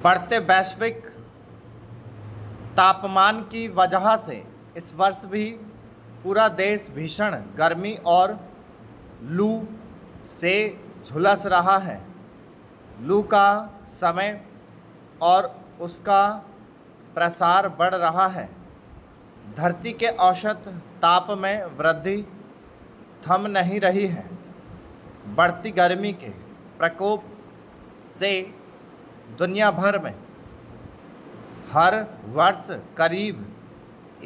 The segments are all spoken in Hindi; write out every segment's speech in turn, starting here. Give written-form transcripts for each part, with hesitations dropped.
बढ़ते वैश्विक तापमान की वजह से इस वर्ष भी पूरा देश भीषण गर्मी और लू से झुलस रहा है। लू का समय और उसका प्रसार बढ़ रहा है। धरती के औसत ताप में वृद्धि थम नहीं रही है। बढ़ती गर्मी के प्रकोप से दुनिया भर में हर वर्ष करीब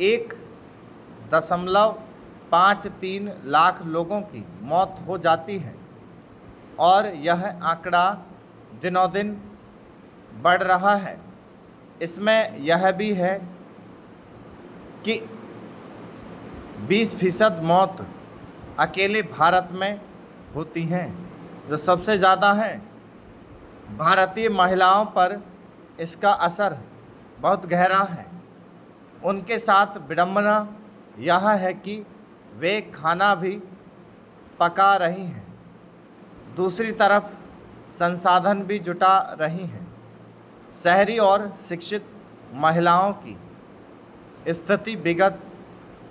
1.53 लाख लोगों की मौत हो जाती है और यह आंकड़ा दिनों दिन बढ़ रहा है। इसमें यह भी है कि 20% मौत अकेले भारत में होती हैं, जो सबसे ज़्यादा है। भारतीय महिलाओं पर इसका असर बहुत गहरा है। उनके साथ विडंबना यह है कि वे खाना भी पका रही हैं, दूसरी तरफ संसाधन भी जुटा रही हैं। शहरी और शिक्षित महिलाओं की स्थिति विगत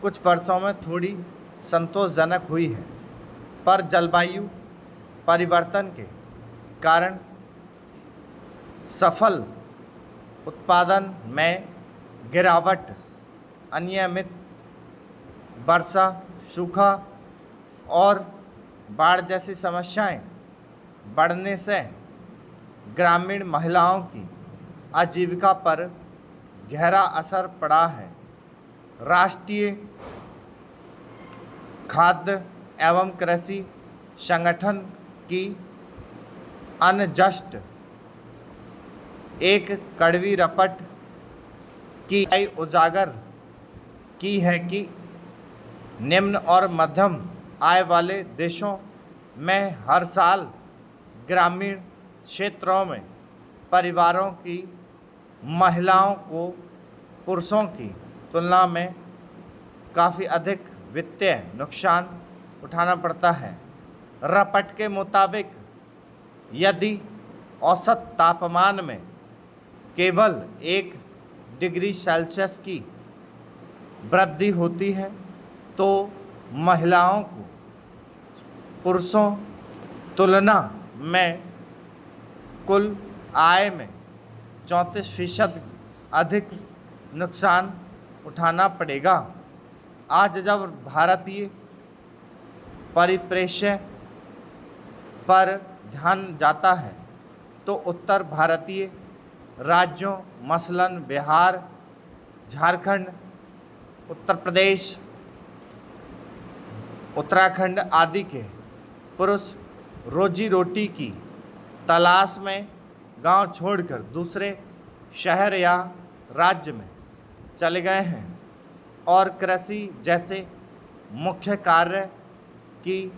कुछ वर्षों में थोड़ी संतोषजनक हुई है, पर जलवायु परिवर्तन के कारण सफल उत्पादन में गिरावट, अनियमित वर्षा, सूखा और बाढ़ जैसी समस्याएं बढ़ने से ग्रामीण महिलाओं की आजीविका पर गहरा असर पड़ा है। राष्ट्रीय खाद्य एवं कृषि संगठन की अनजस्ट एक कड़वी रिपोर्ट की उजागर की है कि निम्न और मध्यम आय वाले देशों में हर साल ग्रामीण क्षेत्रों में परिवारों की महिलाओं को पुरुषों की तुलना में काफ़ी अधिक वित्तीय नुकसान उठाना पड़ता है। रिपोर्ट के मुताबिक यदि औसत तापमान में केवल 1 डिग्री सेल्सियस की वृद्धि होती है तो महिलाओं को पुरुषों तुलना में कुल आय में 34% अधिक नुकसान उठाना पड़ेगा। आज जब भारतीय परिप्रेक्ष्य पर ध्यान जाता है तो उत्तर भारतीय राज्यों मसलन बिहार, झारखंड, उत्तर प्रदेश, उत्तराखंड आदि के पुरुष रोजी रोटी की तलाश में गांव छोड़कर दूसरे शहर या राज्य में चले गए हैं और कृषि जैसे मुख्य कार्य की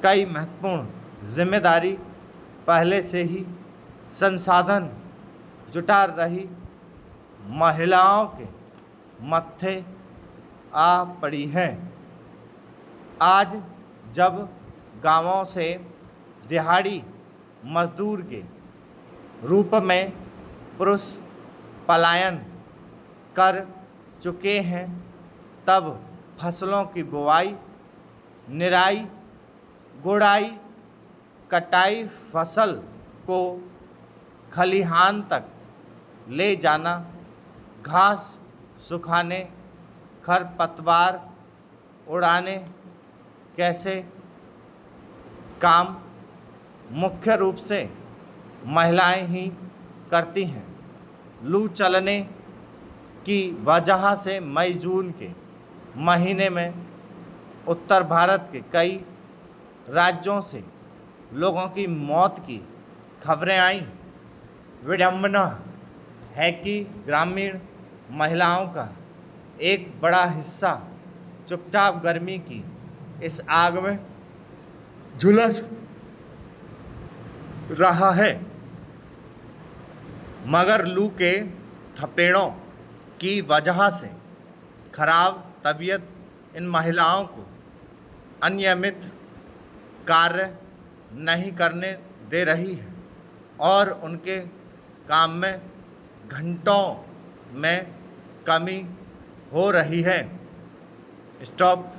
कई महत्वपूर्ण जिम्मेदारी पहले से ही संसाधन जुटा रही महिलाओं के मत्थे आ पड़ी हैं। आज जब गांवों से दिहाड़ी मजदूर के रूप में पुरुष पलायन कर चुके हैं, तब फसलों की बुवाई, निराई, गुड़ाई, कटाई, फसल को खलिहान तक ले जाना, घास सुखाने, खरपतवार उड़ाने कैसे काम मुख्य रूप से महिलाएं ही करती हैं। लू चलने की वजह से मई जून के महीने में उत्तर भारत के कई राज्यों से लोगों की मौत की खबरें आईं। विडंबना है कि ग्रामीण महिलाओं का एक बड़ा हिस्सा चुपचाप गर्मी की इस आग में झुलस रहा है, मगर लू के थपेड़ों की वजह से खराब तबीयत इन महिलाओं को अनियमित कार्य नहीं करने दे रही है और उनके काम में घंटों में कमी हो रही है। स्टॉप।